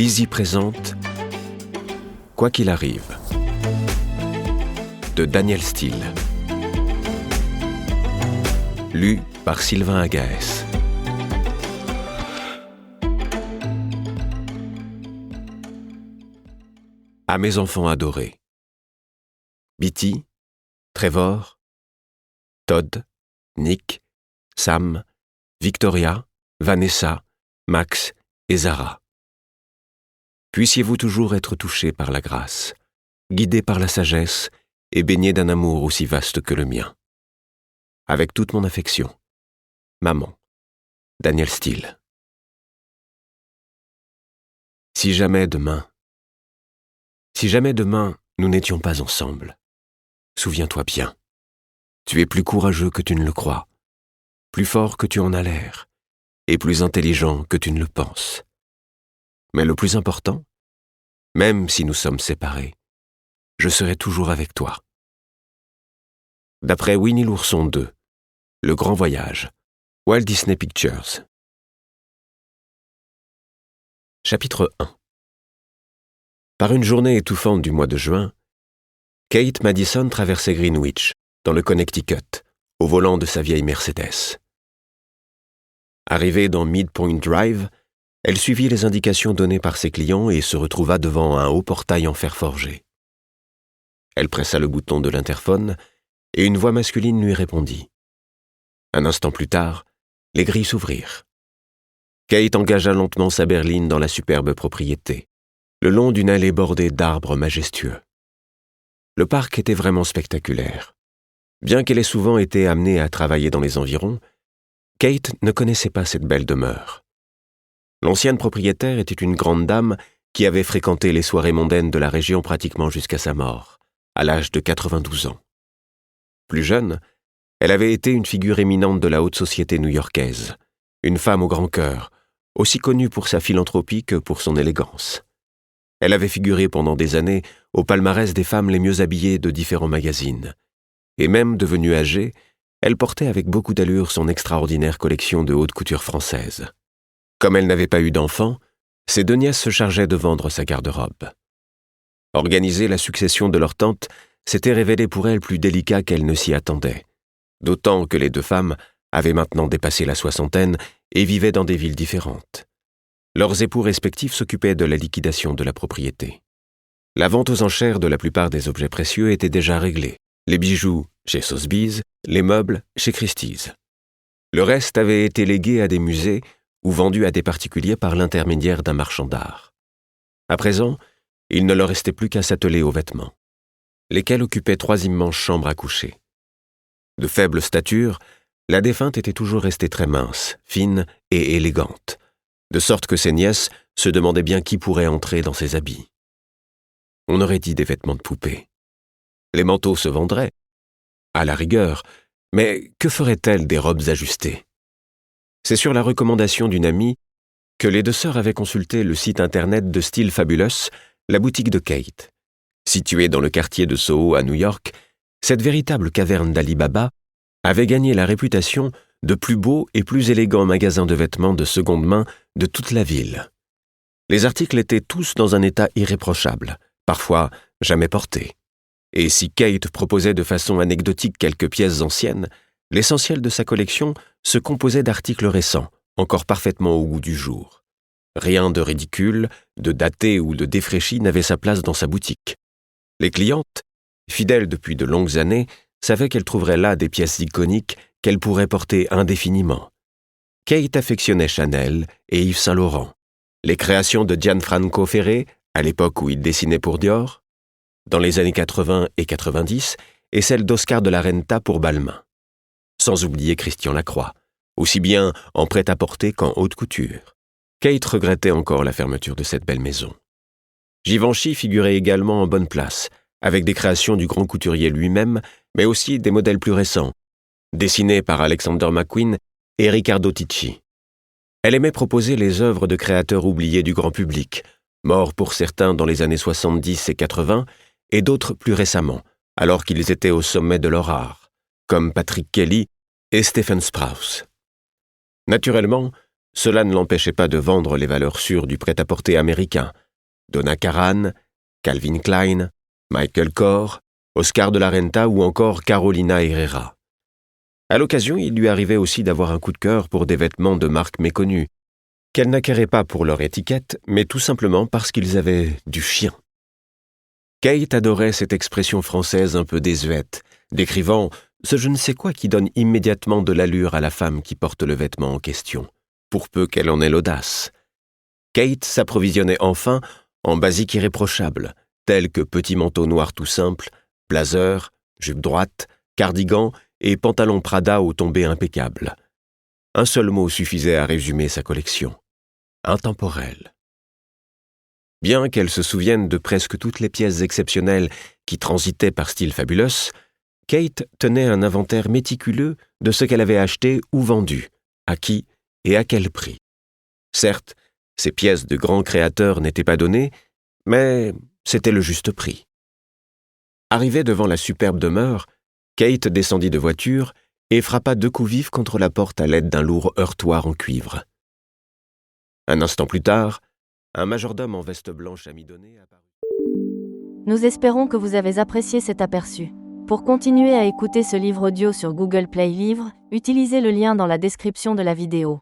Lizzie présente Quoi qu'il arrive de Daniel Steele. Lu par Sylvain Agaès. À mes enfants adorés. Bitty, Trevor, Todd, Nick, Sam, Victoria, Vanessa, Max et Zara. Puissiez-vous toujours être touchés par la grâce, guidés par la sagesse et baignés d'un amour aussi vaste que le mien. Avec toute mon affection, Maman, Daniel Steele. Si jamais demain nous n'étions pas ensemble, souviens-toi bien, tu es plus courageux que tu ne le crois, plus fort que tu en as l'air, et plus intelligent que tu ne le penses. Mais le plus important, même si nous sommes séparés, je serai toujours avec toi. D'après Winnie l'ourson 2, Le Grand Voyage, Walt Disney Pictures. Chapitre 1. Par une journée étouffante du mois de juin, Kate Madison traversait Greenwich, dans le Connecticut, au volant de sa vieille Mercedes. Arrivée dans Midpoint Drive, elle suivit les indications données par ses clients et se retrouva devant un haut portail en fer forgé. Elle pressa le bouton de l'interphone et une voix masculine lui répondit. Un instant plus tard, les grilles s'ouvrirent. Kate engagea lentement sa berline dans la superbe propriété, le long d'une allée bordée d'arbres majestueux. Le parc était vraiment spectaculaire. Bien qu'elle ait souvent été amenée à travailler dans les environs, Kate ne connaissait pas cette belle demeure. L'ancienne propriétaire était une grande dame qui avait fréquenté les soirées mondaines de la région pratiquement jusqu'à sa mort, à l'âge de 92 ans. Plus jeune, elle avait été une figure éminente de la haute société new-yorkaise, une femme au grand cœur, aussi connue pour sa philanthropie que pour son élégance. Elle avait figuré pendant des années au palmarès des femmes les mieux habillées de différents magazines, et même devenue âgée, elle portait avec beaucoup d'allure son extraordinaire collection de haute couture française. Comme elle n'avait pas eu d'enfant, ses deux nièces se chargeaient de vendre sa garde-robe. Organiser la succession de leur tante s'était révélé pour elle plus délicat qu'elle ne s'y attendait, d'autant que les deux femmes avaient maintenant dépassé la soixantaine et vivaient dans des villes différentes. Leurs époux respectifs s'occupaient de la liquidation de la propriété. La vente aux enchères de la plupart des objets précieux était déjà réglée, les bijoux chez Sotheby's, les meubles chez Christie's. Le reste avait été légué à des musées ou vendu à des particuliers par l'intermédiaire d'un marchand d'art. À présent, il ne leur restait plus qu'à s'atteler aux vêtements, lesquels occupaient 3 immenses chambres à coucher. De faible stature, la défunte était toujours restée très mince, fine et élégante, de sorte que ses nièces se demandaient bien qui pourrait entrer dans ses habits. On aurait dit des vêtements de poupée. Les manteaux se vendraient, à la rigueur, mais que ferait-elle des robes ajustées ? C'est sur la recommandation d'une amie que les deux sœurs avaient consulté le site internet de Style Fabulous, la boutique de Kate. Située dans le quartier de Soho à New York, cette véritable caverne d'Ali Baba avait gagné la réputation de plus beau et plus élégant magasin de vêtements de seconde main de toute la ville. Les articles étaient tous dans un état irréprochable, parfois jamais portés. Et si Kate proposait de façon anecdotique quelques pièces anciennes, l'essentiel de sa collection se composait d'articles récents, encore parfaitement au goût du jour. Rien de ridicule, de daté ou de défraîchi n'avait sa place dans sa boutique. Les clientes, fidèles depuis de longues années, savaient qu'elles trouveraient là des pièces iconiques qu'elles pourraient porter indéfiniment. Kate affectionnait Chanel et Yves Saint Laurent, les créations de Gianfranco Ferré, à l'époque où il dessinait pour Dior, dans les années 80 et 90, et celles d'Oscar de la Renta pour Balmain. Sans oublier Christian Lacroix, aussi bien en prêt-à-porter qu'en haute couture. Kate regrettait encore la fermeture de cette belle maison. Givenchy figurait également en bonne place, avec des créations du grand couturier lui-même, mais aussi des modèles plus récents, dessinés par Alexander McQueen et Riccardo Tisci. Elle aimait proposer les œuvres de créateurs oubliés du grand public, morts pour certains dans les années 70 et 80, et d'autres plus récemment, alors qu'ils étaient au sommet de leur art, comme Patrick Kelly et Stephen Sprouse. Naturellement, cela ne l'empêchait pas de vendre les valeurs sûres du prêt-à-porter américain. Donna Karan, Calvin Klein, Michael Kors, Oscar de la Renta ou encore Carolina Herrera. À l'occasion, il lui arrivait aussi d'avoir un coup de cœur pour des vêtements de marques méconnues, qu'elle n'acquérait pas pour leur étiquette, mais tout simplement parce qu'ils avaient du chien. Kate adorait cette expression française un peu désuète, décrivant ce je ne sais quoi qui donne immédiatement de l'allure à la femme qui porte le vêtement en question, pour peu qu'elle en ait l'audace. Kate s'approvisionnait enfin en basiques irréprochables, tels que petits manteaux noirs tout simples, blazer, jupe droite, cardigan et pantalon Prada aux tombées impeccables. Un seul mot suffisait à résumer sa collection. Intemporelle. Bien qu'elle se souvienne de presque toutes les pièces exceptionnelles qui transitaient par Style Fabulous, Kate tenait un inventaire méticuleux de ce qu'elle avait acheté ou vendu, à qui et à quel prix. Certes, ces pièces de grands créateurs n'étaient pas données, mais c'était le juste prix. Arrivée devant la superbe demeure, Kate descendit de voiture et frappa 2 coups vifs contre la porte à l'aide d'un lourd heurtoir en cuivre. Un instant plus tard, un majordome en veste blanche amidonnée apparut. Nous espérons que vous avez apprécié cet aperçu. Pour continuer à écouter ce livre audio sur Google Play Livres, utilisez le lien dans la description de la vidéo.